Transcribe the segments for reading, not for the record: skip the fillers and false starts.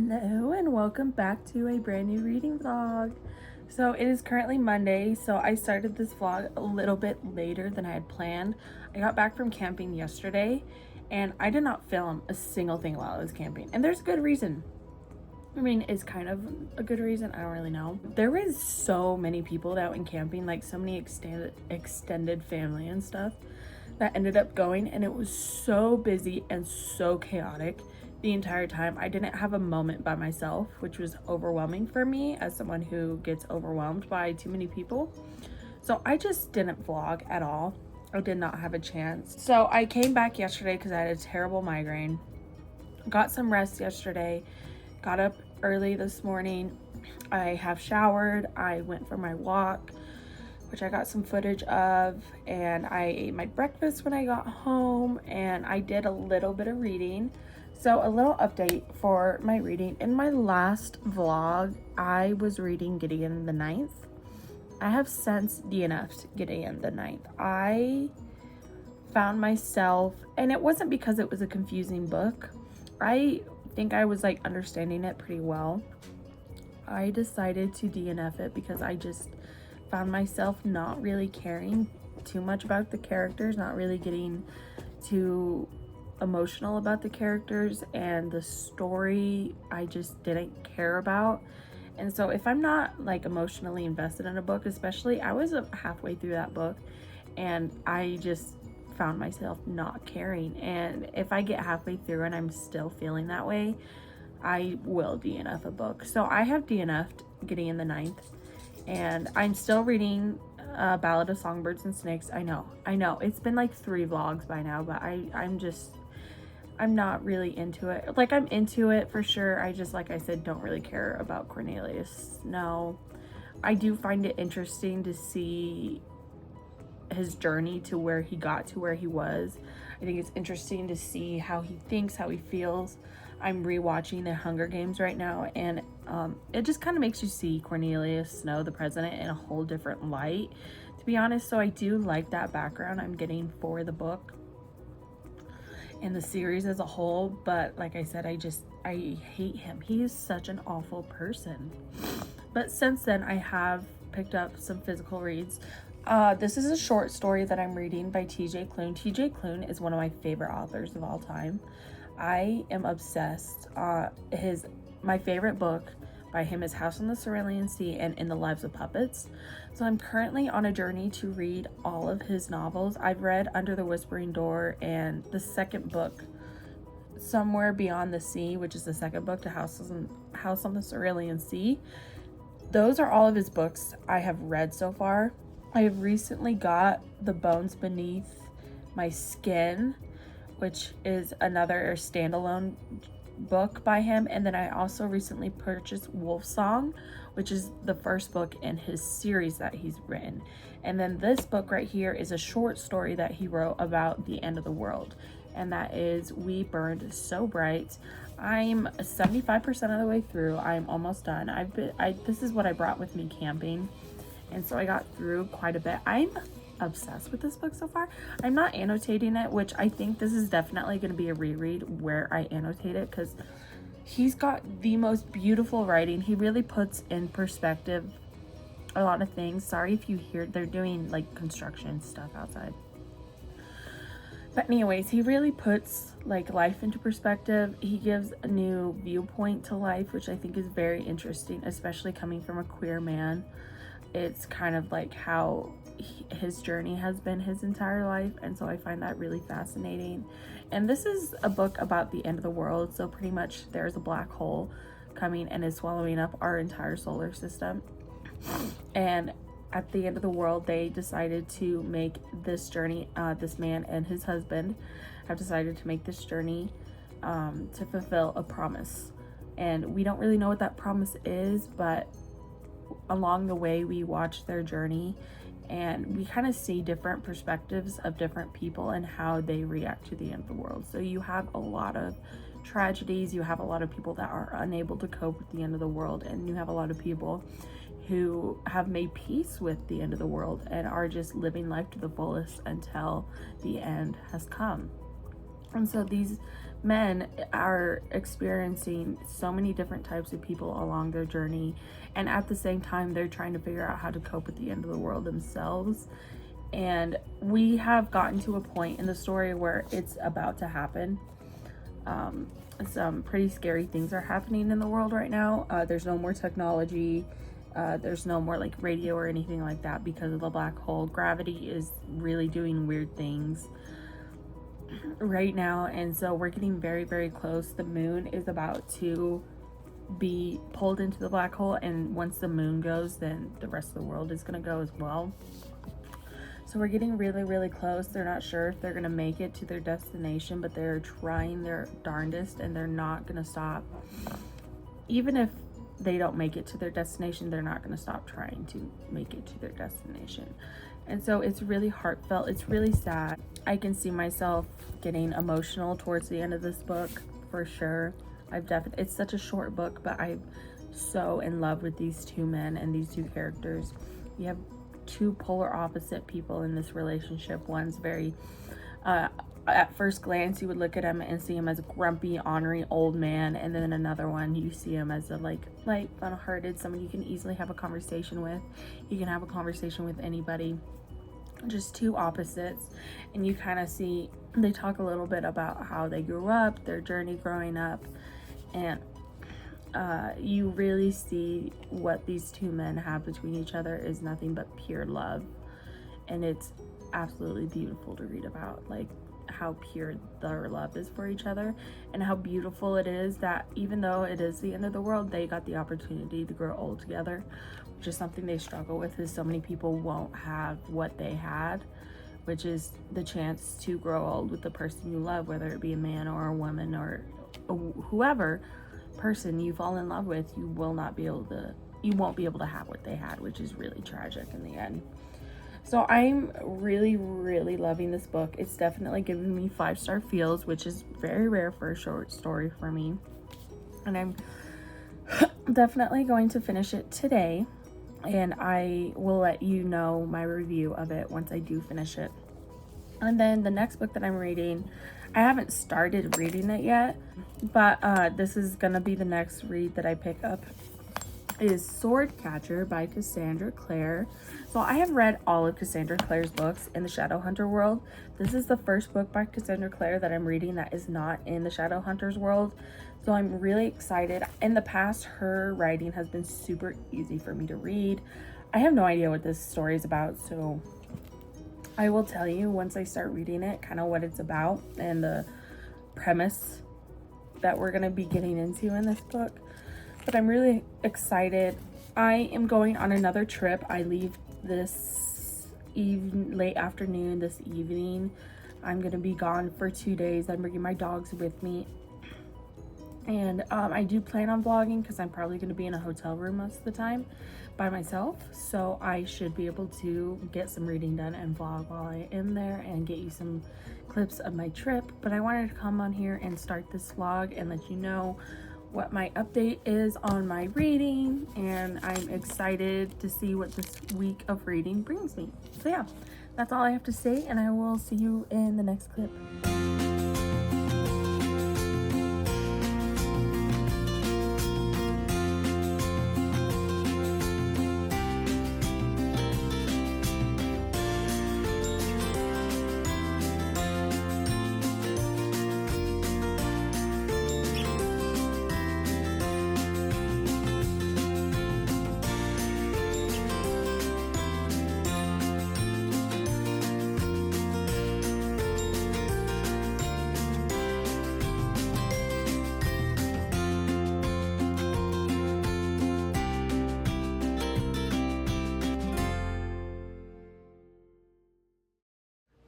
Hello and welcome back to a brand new reading vlog. So it is currently Monday, so I started this vlog a little bit later than I had planned. I got back from camping yesterday and I did not film a single thing while I was camping, and there's a good reason. I mean, it's kind of a good reason, I don't really know. There was so many people that went camping, like so many extended family and stuff that ended up going, and it was so busy and so chaotic the entire time. I didn't have a moment by myself, which was overwhelming for me as someone who gets overwhelmed by too many people. So I just didn't vlog at all. I did not have a chance. So I came back yesterday because I had a terrible migraine. Got some rest yesterday. Got up early this morning. I have showered. I went for my walk, which I got some footage of, and I ate my breakfast when I got home, and I did a little bit of reading. So a little update for my reading. In my last vlog, I was reading Gideon the Ninth. I have since DNF'd Gideon the Ninth. I found myself, and it wasn't because it was a confusing book. I think I was like understanding it pretty well. I decided to DNF it because I just found myself not really caring too much about the characters, not really getting too emotional about the characters, and the story I just didn't care about. And so if I'm not like emotionally invested in a book, especially, I was halfway through that book and I just found myself not caring. And if I get halfway through and I'm still feeling that way, I will DNF a book. So I have DNF'd Gideon the Ninth, and I'm still reading Ballad of Songbirds and Snakes. I know it's been like 3 vlogs by now, but I'm not really into it. Like, I'm into it for sure. I just, like I said, don't really care about Cornelius. No, I do find it interesting to see his journey to where he got to where he was. I think it's interesting to see how he thinks, how he feels. I'm rewatching the Hunger Games right now, and it just kind of makes you see Cornelius Snow, the president, in a whole different light, to be honest. So I do like that background I'm getting for the book and the series as a whole. But like I said, I hate him. He is such an awful person. But since then, I have picked up some physical reads. This is a short story that I'm reading by TJ Klune. TJ Klune is one of my favorite authors of all time. I am obsessed. My favorite book by him is House on the Cerulean Sea and In the Lives of Puppets. So I'm currently on a journey to read all of his novels. I've read Under the Whispering Door and the second book, Somewhere Beyond the Sea, which is the second book to House on the Cerulean Sea. Those are all of his books I have read so far. I have recently got The Bones Beneath My Skin, which is another standalone book by him. And then I also recently purchased Wolfsong, which is the first book in his series that he's written. And then this book right here is a short story that he wrote about the end of the world, and that is We Burned So Bright. I'm 75% of the way through. I'm almost done. This is what I brought with me camping, and so I got through quite a bit. I'm obsessed with this book so far. I'm not annotating it, which I think this is definitely going to be a reread where I annotate it, because he's got the most beautiful writing. He really puts in perspective a lot of things. Sorry if you hear they're doing like construction stuff outside. But anyways, he really puts like life into perspective. He gives a new viewpoint to life, which I think is very interesting, especially coming from a queer man. It's kind of like how his journey has been his entire life, and so I find that really fascinating. And this is a book about the end of the world, so pretty much there's a black hole coming and is swallowing up our entire solar system. And at the end of the world, they decided to make this journey. This man and his husband have decided to make this journey to fulfill a promise, and we don't really know what that promise is, but along the way we watch their journey and we kind of see different perspectives of different people and how they react to the end of the world. So you have a lot of tragedies, you have a lot of people that are unable to cope with the end of the world, and you have a lot of people who have made peace with the end of the world and are just living life to the fullest until the end has come. And so these men are experiencing so many different types of people along their journey, and at the same time they're trying to figure out how to cope with the end of the world themselves. And we have gotten to a point in the story where it's about to happen. Some pretty scary things are happening in the world right now. There's no more technology. There's no more like radio or anything like that because of the black hole. Gravity is really doing weird things right now, and so we're getting very, very close. The moon is about to be pulled into the black hole, and once the moon goes, then the rest of the world is going to go as well. So we're getting really, really close. They're not sure if they're going to make it to their destination, but they're trying their darndest, and they're not going to stop. Even if they don't make it to their destination, they're not going to stop trying to make it to their destination. And so it's really heartfelt. It's really sad. I can see myself getting emotional towards the end of this book for sure. It's such a short book, but I'm so in love with these two men and these two characters. You have two polar opposite people in this relationship. One's very at first glance you would look at him and see him as a grumpy, ornery old man, and then another one you see him as a like light, fun-hearted, someone you can easily have a conversation with. You can have a conversation with anybody. Just two opposites. And you kind of see, they talk a little bit about how they grew up, their journey growing up, and you really see what these two men have between each other is nothing but pure love. And it's absolutely beautiful to read about, like how pure their love is for each other, and how beautiful it is that even though it is the end of the world, they got the opportunity to grow old together, which is something they struggle with, is so many people won't have what they had, which is the chance to grow old with the person you love, whether it be a man or a woman or whoever person you fall in love with. You won't be able to have what they had, which is really tragic in the end. So I'm really, really loving this book. It's definitely giving me 5-star feels, which is very rare for a short story for me. And I'm definitely going to finish it today, and I will let you know my review of it once I do finish it. And then the next book that I'm reading, I haven't started reading it yet, but this is gonna be the next read that I pick up, is Swordcatcher by Cassandra Clare. So I have read all of Cassandra Clare's books in the Shadowhunter world. This is the first book by Cassandra Clare that I'm reading that is not in the Shadowhunters world. So I'm really excited. In the past, her writing has been super easy for me to read. I have no idea what this story is about, so I will tell you once I start reading it kind of what it's about and the premise that we're going to be getting into in this book. But I'm really excited. I am going on another trip. I leave this late afternoon, this evening. I'm going to be gone for 2 days. I'm bringing my dogs with me. And I do plan on vlogging because I'm probably going to be in a hotel room most of the time by myself. So I should be able to get some reading done and vlog while I am there and get you some clips of my trip. But I wanted to come on here and start this vlog and let you know what my update is on my reading, and I'm excited to see what this week of reading brings me. So yeah, that's all I have to say, and I will see you in the next clip.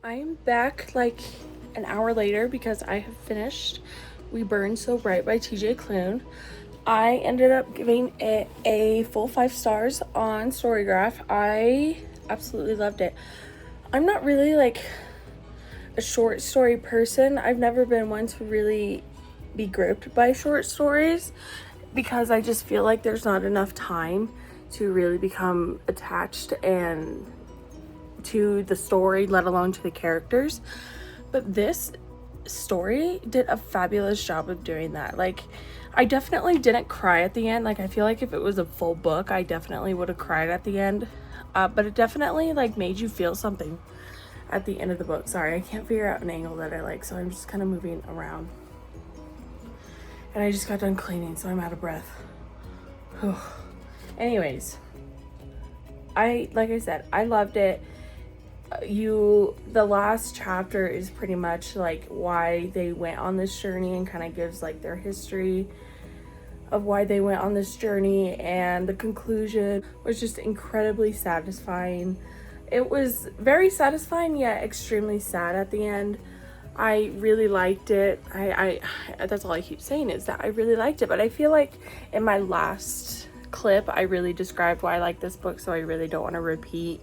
I'm back like an hour later because I have finished We Burn So Bright by TJ Klune. I ended up giving it a full 5 stars on Storygraph. I absolutely loved it. I'm not really like a short story person. I've never been one to really be gripped by short stories because I just feel like there's not enough time to really become attached and to the story, let alone to the characters. But this story did a fabulous job of doing that. Like, I definitely didn't cry at the end. Like, I feel like if it was a full book, I definitely would have cried at the end. But it definitely like made you feel something at the end of the book. Sorry, I can't figure out an angle that I like, so I'm just kind of moving around. And I just got done cleaning, so I'm out of breath. Anyways, like I said, I loved it. The last chapter is pretty much like why they went on this journey and kind of gives like their history of why they went on this journey, and the conclusion was just incredibly satisfying. It was very satisfying yet extremely sad at the end. I really liked it. I that's all I keep saying is that I really liked it, but I feel like in my last clip I really described why I like this book, so I really don't want to repeat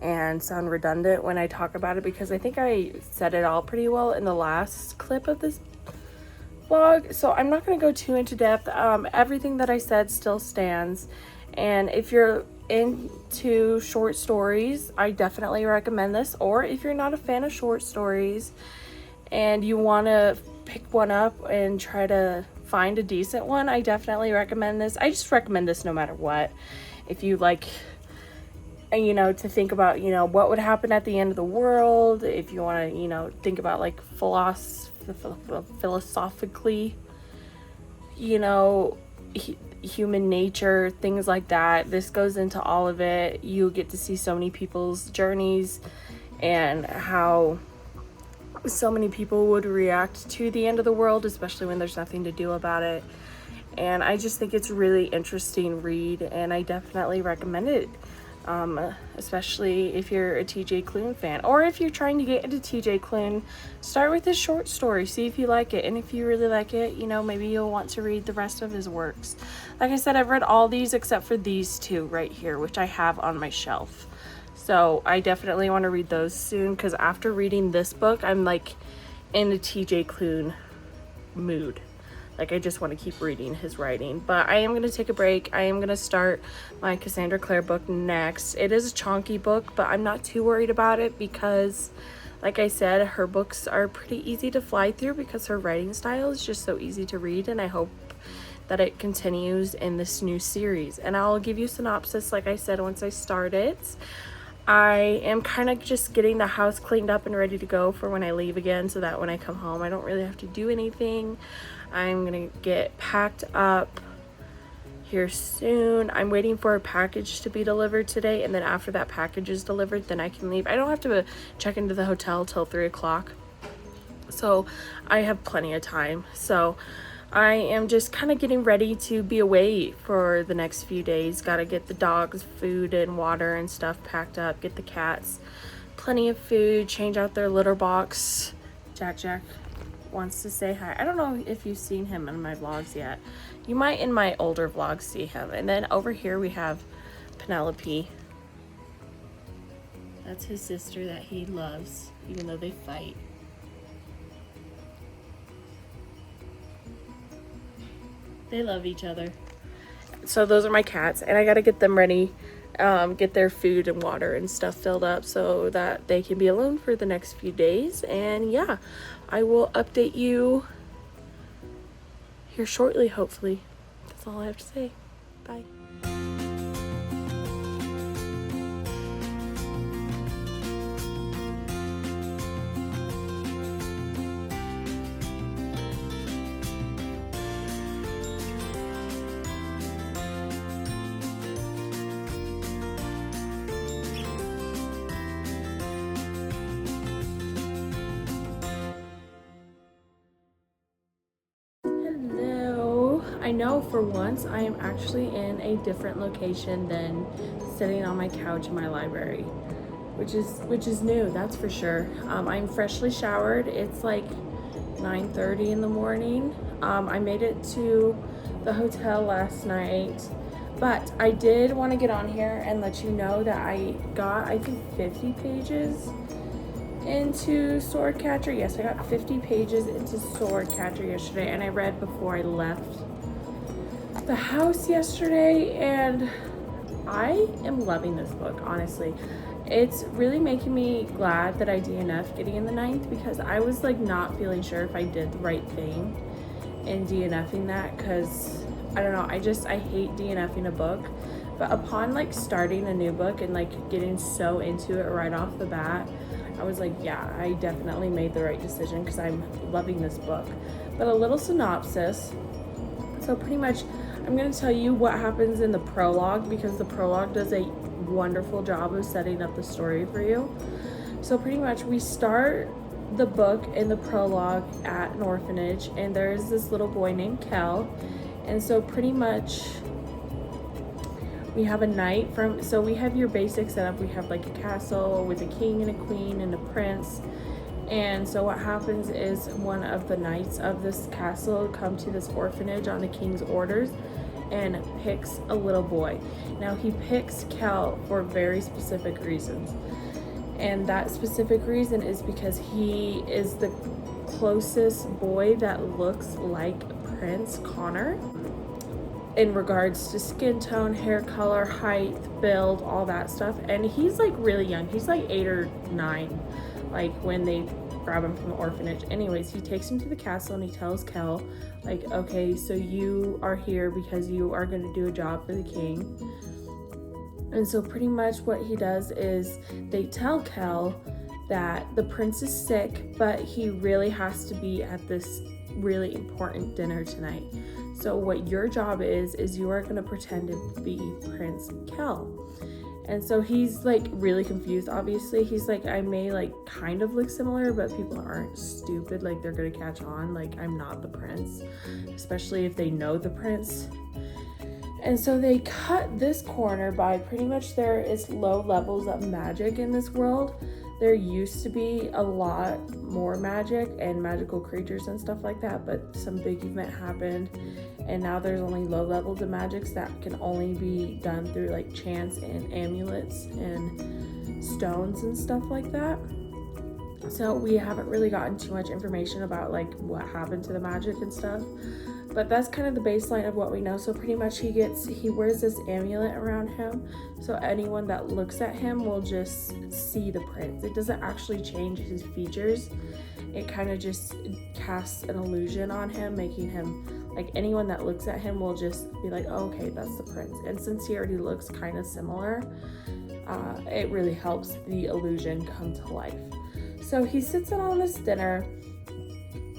and sound redundant when I talk about it, because I think I said it all pretty well in the last clip of this vlog, so I'm not going to go too into depth. Everything that I said still stands, and if you're into short stories, I definitely recommend this. Or if you're not a fan of short stories and you want to pick one up and try to find a decent one, I definitely recommend this. I just recommend this no matter what. If you like, you know, to think about, you know, what would happen at the end of the world, if you want to, you know, think about like philosophically, you know, human nature, things like that. This goes into all of it. You get to see so many people's journeys and how so many people would react to the end of the world, especially when there's nothing to do about it. And I just think it's a really interesting read, and I definitely recommend it. Especially if you're a TJ Klune fan, or if you're trying to get into TJ Klune, start with his short story, see if you like it, and if you really like it, you know, maybe you'll want to read the rest of his works. Like I said, I've read all these except for these two right here, which I have on my shelf, so I definitely want to read those soon, because after reading this book, I'm like in a TJ Klune mood. Like, I just want to keep reading his writing. But I am going to take a break. I am going to start my Cassandra Clare book next. It is a chunky book, but I'm not too worried about it because, like I said, her books are pretty easy to fly through because her writing style is just so easy to read, and I hope that it continues in this new series. And I'll give you a synopsis, like I said, once I start it. I am kind of just getting the house cleaned up and ready to go for when I leave again, so that when I come home I don't really have to do anything. I'm gonna get packed up here soon. I'm waiting for a package to be delivered today, and then after that package is delivered, then I can leave. I don't have to check into the hotel till 3 o'clock, so I have plenty of time. So I am just kind of getting ready to be away for the next few days. Gotta get the dogs food and water and stuff packed up, get the cats plenty of food, change out their litter box. Jack wants to say hi. I don't know if you've seen him in my vlogs yet. You might in my older vlogs see him. And then over here we have Penelope. That's his sister that he loves, even though they fight. They love each other. So those are my cats, and I gotta get them ready, get their food and water and stuff filled up so that they can be alone for the next few days. And yeah, I will update you here shortly, hopefully. That's all I have to say. Bye. I know for once I am actually in a different location than sitting on my couch in my library, which is new, that's for sure. I'm freshly showered. It's like 9:30 in the morning. I made it to the hotel last night, but I did want to get on here and let you know that I got, I think, 50 pages into Swordcatcher. Yes, I got 50 pages into Swordcatcher yesterday, and I read before I left the house yesterday, and I am loving this book, honestly. it's really making me glad that I DNF'd getting in the 9th, because I was like not feeling sure if I did the right thing in DNFing that, because I don't know, I hate DNFing a book. But upon like starting a new book and like getting so into it right off the bat, I was like, yeah, I definitely made the right decision, because I'm loving this book. But a little synopsis. So pretty much I'm going to tell you what happens in the prologue, because the prologue does a wonderful job of setting up the story for you. So pretty much we start the book in the prologue at an orphanage, and there's this little boy named Kel. And so pretty much we have a knight so we have your basic setup. We have like a castle with a king and a queen and a prince. And so what happens is one of the knights of this castle come to this orphanage on the king's orders and picks a little boy. Now he picks Kel for very specific reasons. And that specific reason is because he is the closest boy that looks like Prince Connor in regards to skin tone, hair color, height, build, all that stuff. And he's like really young. He's like 8 or 9, like when they grab him from the orphanage. Anyways, he takes him to the castle and he tells Kel, like, okay, so you are here because you are going to do a job for the king. And so pretty much what he does is they tell Kel that the prince is sick, but he really has to be at this really important dinner tonight. So what your job is you are going to pretend to be Prince Kel. And so he's like really confused. Obviously he's like, I may like kind of look similar, but people aren't stupid, like they're gonna catch on, like I'm not the prince, especially if they know the prince. And so they cut this corner by pretty much there is low levels of magic in this world. There used to be a lot more magic and magical creatures and stuff like that, but some big event happened, and now there's only low levels of magics that can only be done through like chants and amulets and stones and stuff like that. So we haven't really gotten too much information about like what happened to the magic and stuff, but that's kind of the baseline of what we know. So pretty much he wears this amulet around him, so anyone that looks at him will just see the prince. It doesn't actually change his features, it kind of just casts an illusion on him, making him like anyone that looks at him will just be like, oh, okay, that's the prince. And since he already looks kind of similar, it really helps the illusion come to life. So he sits in on this dinner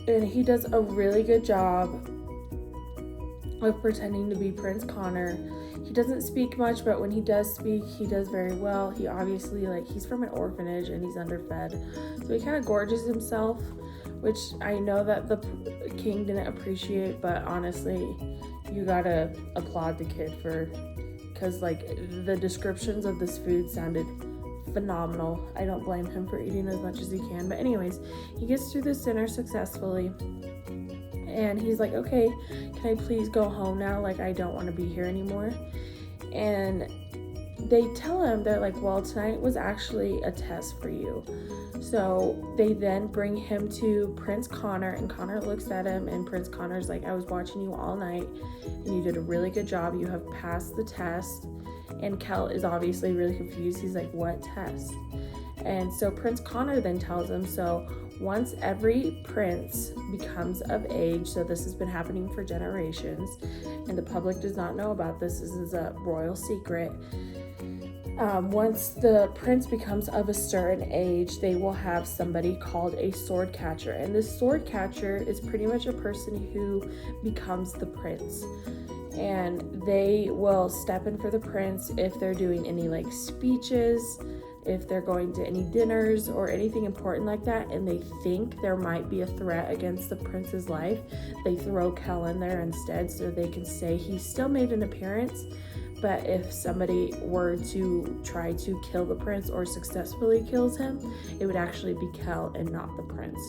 and he does a really good job of pretending to be Prince Connor. He doesn't speak much, but when he does speak, he does very well. He obviously, like, he's from an orphanage and he's underfed, so he kind of gorges himself, which I know that the king didn't appreciate, but honestly, you gotta applaud the kid because like the descriptions of this food sounded phenomenal. I don't blame him for eating as much as he can. But anyways, he gets through this dinner successfully and he's like, okay, can I please go home now? Like, I don't want to be here anymore. And they tell him, they're like, well, tonight was actually a test for you. So they then bring him to Prince Connor, and Connor looks at him, and Prince Connor's like, I was watching you all night and you did a really good job. You have passed the test. And Kel is obviously really confused. He's like, what test? And so Prince Connor then tells him, so once every prince becomes of age, so this has been happening for generations, and the public does not know about this, this is a royal secret. Once the prince becomes of a certain age, they will have somebody called a sword catcher. And this sword catcher is pretty much a person who becomes the prince. And they will step in for the prince if they're doing any like speeches, if they're going to any dinners or anything important like that, and they think there might be a threat against the prince's life, they throw Kel in there instead so they can say he still made an appearance. But if somebody were to try to kill the prince or successfully kills him, it would actually be Kel and not the prince.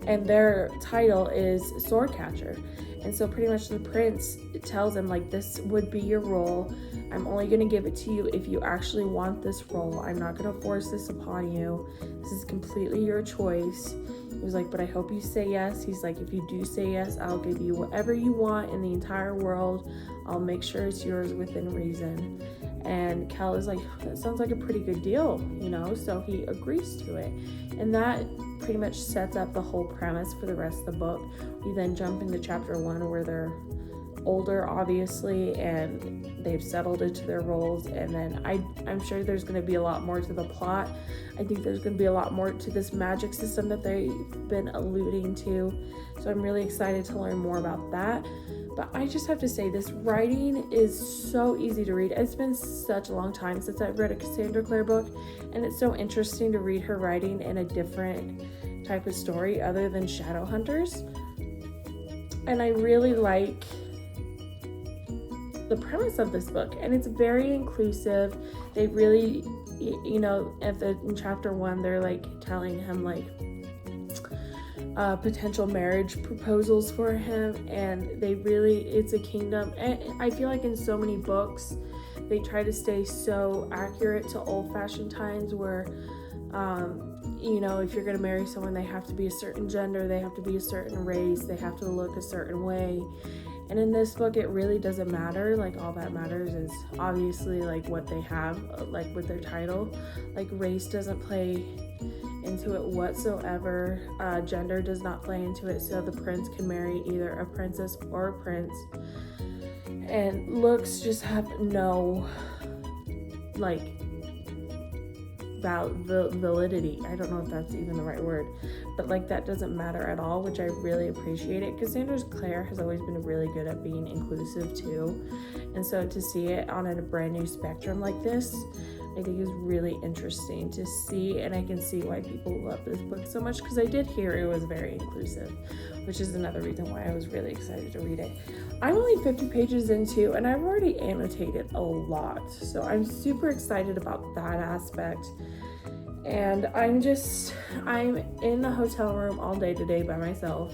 And their title is sword catcher. And so pretty much the prince tells him, like, this would be your role. I'm only going to give it to you if you actually want this role. I'm not going to force this upon you. This is completely your choice. He was like, but I hope you say yes. He's like, if you do say yes, I'll give you whatever you want in the entire world. I'll make sure it's yours within reason. And Kel is like, that sounds like a pretty good deal, you know? So he agrees to it. And that pretty much sets up the whole premise for the rest of the book. We then jump into chapter 1 where they're older, obviously, and they've settled into their roles. And then I'm sure there's going to be a lot more to the plot. I think there's going to be a lot more to this magic system that they've been alluding to. So I'm really excited to learn more about that. But I just have to say, this writing is so easy to read. It's been such a long time since I've read a Cassandra Clare book, and it's so interesting to read her writing in a different type of story other than Shadowhunters. And I really like the premise of this book, and it's very inclusive. They really, you know, in chapter 1, they're like telling him like potential marriage proposals for him, and it's a kingdom. And I feel like in so many books they try to stay so accurate to old-fashioned times where you know, if you're going to marry someone, they have to be a certain gender, they have to be a certain race, they have to look a certain way. And in this book, it really doesn't matter. Like, all that matters is obviously like what they have, like with their title. Like, race doesn't play into it whatsoever. Gender does not play into it. So the prince can marry either a princess or a prince. And looks just have no, like, validity. I don't know if that's even the right word, but like that doesn't matter at all, which I really appreciate it. Cassandra Clare has always been really good at being inclusive too, and so to see it on a brand new spectrum like this, I think is really interesting to see, and I can see why people love this book so much, because I did hear it was very inclusive, which is another reason why I was really excited to read it. I'm only 50 pages into, and I've already annotated a lot, so I'm super excited about that aspect. And I'm in the hotel room all day today by myself,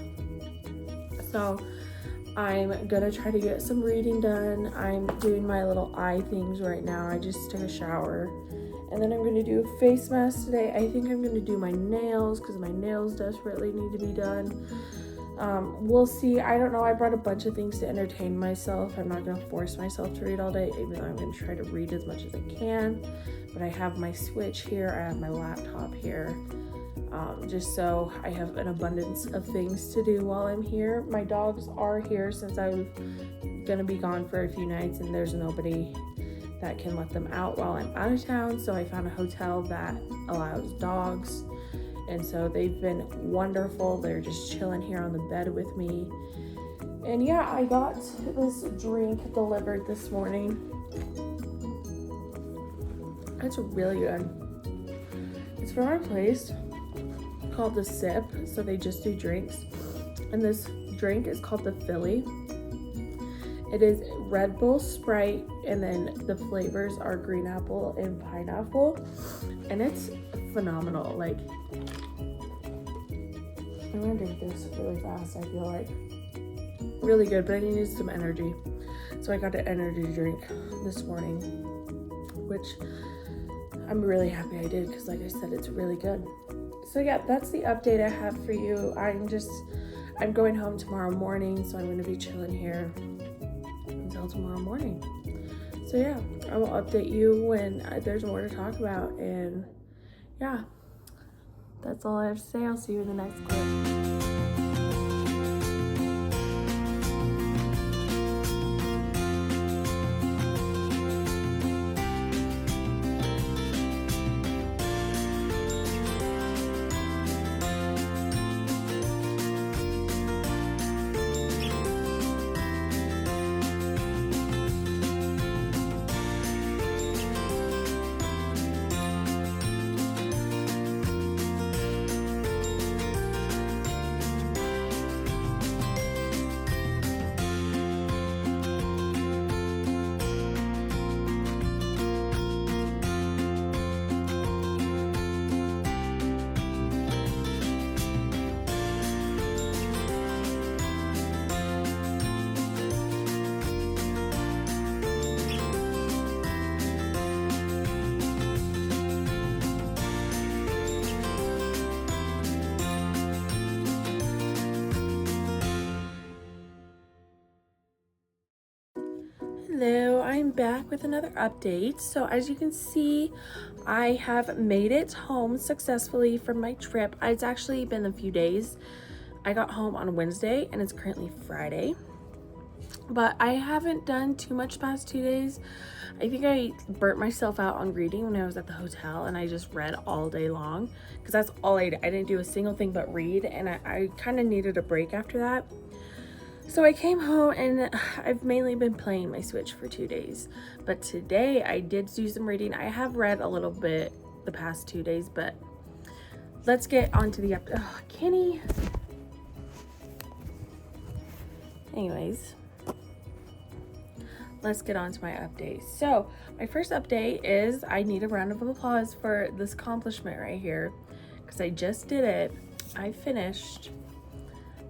so I'm gonna try to get some reading done. I'm doing my little eye things right now. I just took a shower, and then I'm gonna do a face mask today. I think I'm gonna do my nails because my nails desperately need to be done. We'll see. I don't know. I brought a bunch of things to entertain myself. I'm not gonna force myself to read all day, even though I'm gonna try to read as much as I can. But I have my Switch here. I have my laptop here. Just so I have an abundance of things to do while I'm here. My dogs are here since I'm gonna be gone for a few nights, and there's nobody that can let them out while I'm out of town. So I found a hotel that allows dogs, and so they've been wonderful. They're just chilling here on the bed with me. And yeah, I got this drink delivered this morning. It's really good. It's from our place called The Sip, so they just do drinks, and this drink is called the Philly. It is Red Bull, Sprite, and then the flavors are green apple and pineapple, and it's phenomenal. Like, I'm gonna drink this really fast. I feel like really good, but I needed some energy, so I got an energy drink this morning, which I'm really happy I did, because like I said, it's really good. So yeah, that's the update I have for you. I'm going home tomorrow morning, so I'm going to be chilling here until tomorrow morning. So yeah, I will update you when there's more to talk about. And yeah, that's all I have to say. I'll see you in the next clip. Hello, I'm back with another update. So as you can see, I have made it home successfully from my trip. It's actually been a few days. I got home on Wednesday and it's currently Friday. But I haven't done too much past 2 days. I think I burnt myself out on reading when I was at the hotel and I just read all day long because that's all I did. I didn't do a single thing but read, and I kind of needed a break after that. So I came home and I've mainly been playing my Switch for 2 days. But today I did do some reading. I have read a little bit the past 2 days, but let's get on to the Kenny. Anyways, let's get on to my update. So my first update is I need a round of applause for this accomplishment right here because I just did it. I finished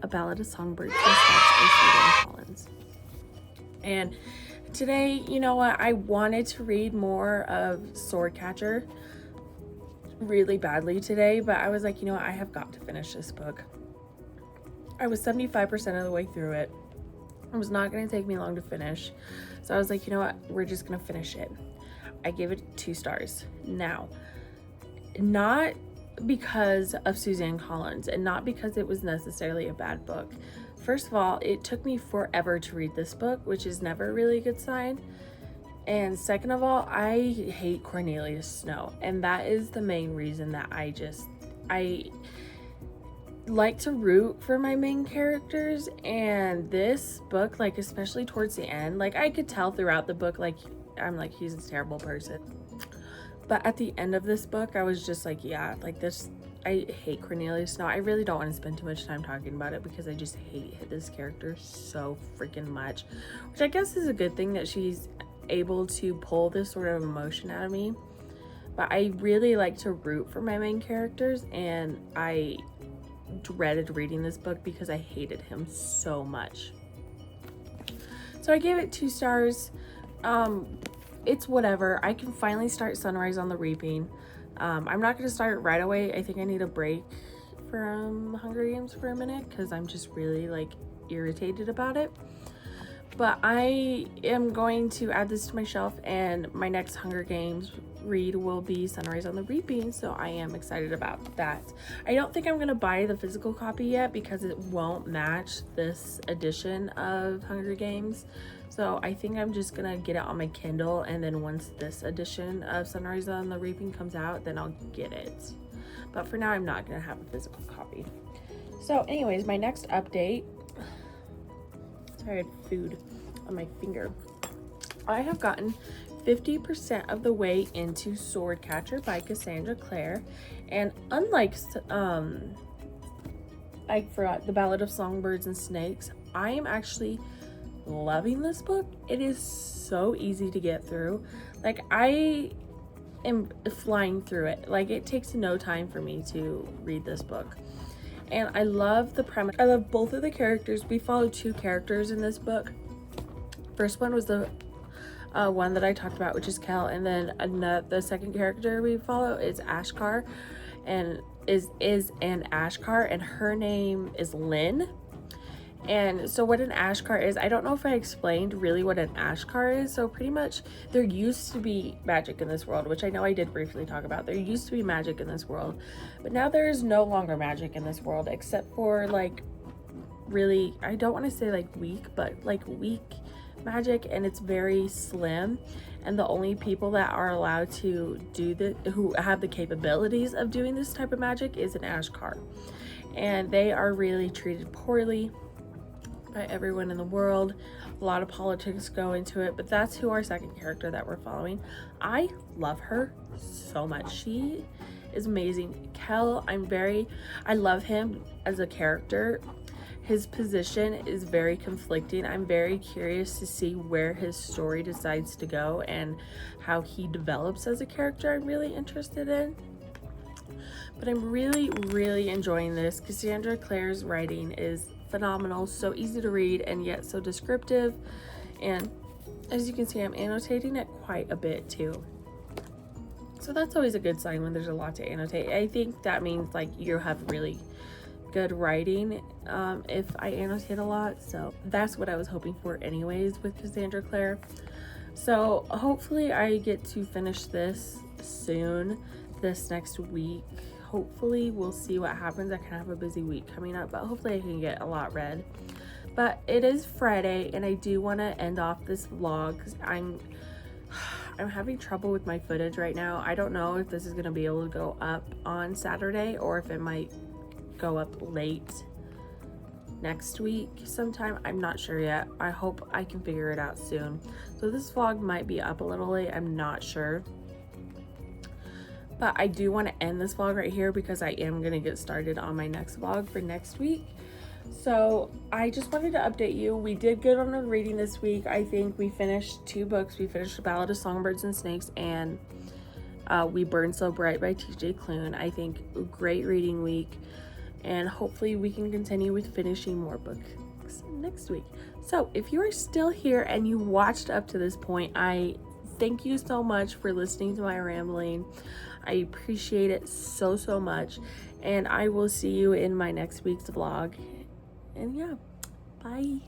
A Ballad of Songbirds and Snakes by Susan Collins. And today, you know what, I wanted to read more of Swordcatcher really badly today, but I was like, you know what, I have got to finish this book. I was 75% of the way through it. It was not going to take me long to finish. So I was like, you know what, we're just going to finish it. I gave it 2 stars. Now, not because of Suzanne Collins and not because it was necessarily a bad book. First of all, it took me forever to read this book, which is never really a good sign. And second of all, I hate Cornelia Snow, and that is the main reason that I like to root for my main characters. And this book, like especially towards the end, like I could tell throughout the book, like I'm like, he's a terrible person. But at the end of this book, I was just like, yeah, like this, I hate Cornelia Snow. I really don't want to spend too much time talking about it because I just hate this character so freaking much, which I guess is a good thing that she's able to pull this sort of emotion out of me. But I really like to root for my main characters, and I dreaded reading this book because I hated him so much. So I gave it 2 stars. It's whatever. I can finally start Sunrise on the Reaping. I'm not going to start right away. I think I need a break from Hunger Games for a minute because I'm just really like irritated about it. But I am going to add this to my shelf, and my next Hunger Games read will be Sunrise on the Reaping, so I am excited about that. I don't think I'm going to buy the physical copy yet because it won't match this edition of Hunger Games. So I think I'm just going to get it on my Kindle, and then once this edition of Sunrise on the Reaping comes out, then I'll get it. But for now, I'm not going to have a physical copy. So anyways, my next update... Sorry, I had food on my finger. I have gotten 50% of the way into Swordcatcher by Cassandra Clare, and unlike I forgot The Ballad of Songbirds and Snakes, I am actually loving this book. It is so easy to get through. Like, I am flying through it. Like, it takes no time for me to read this book. And I love the premise. I love both of the characters. We follow 2 characters in this book. First one was the one that I talked about, which is Kel, and then the second character we follow is Ashkar, and is an Ashkar, and her name is Lynn. And so what an Ashkar is, I don't know if I explained really what an Ashkar is. So pretty much there used to be magic in this world, which I know I did briefly talk about. There used to be magic in this world, but now there is no longer magic in this world, except for like really, I don't want to say like weak, but like weak magic, and it's very slim. And the only people that are allowed to do who have the capabilities of doing this type of magic is an Ashkar. And they are really treated poorly by everyone in the world. A lot of politics go into it, but that's who our second character that we're following. I love her so much. She is amazing. Kel, I love him as a character. His position is very conflicting. I'm very curious to see where his story decides to go and how he develops as a character. I'm really interested in. But I'm really, really enjoying this. Cassandra Clare's writing is phenomenal, so easy to read and yet so descriptive. And as you can see, I'm annotating it quite a bit too. So that's always a good sign when there's a lot to annotate. I think that means like you have really good writing if I annotate a lot. So that's what I was hoping for anyways with Cassandra Clare. So hopefully I get to finish this soon, this next week. Hopefully we'll see what happens. I kind of have a busy week coming up, but hopefully I can get a lot read. But it is Friday and I do want to end off this vlog because I'm having trouble with my footage right now. I don't know if this is going to be able to go up on Saturday or if it might go up late next week sometime. I'm not sure yet. I hope I can figure it out soon. So this vlog might be up a little late. I'm not sure. But I do want to end this vlog right here because I am going to get started on my next vlog for next week. So I just wanted to update you. We did good on our reading this week. I think we finished 2 books. We finished The Ballad of Songbirds and Snakes and We Burn So Bright by TJ Klune. I think a great reading week. And hopefully we can continue with finishing more books next week. So if you are still here and you watched up to this point, I thank you so much for listening to my rambling. I appreciate it so much. And I will see you in my next week's vlog. And yeah, bye.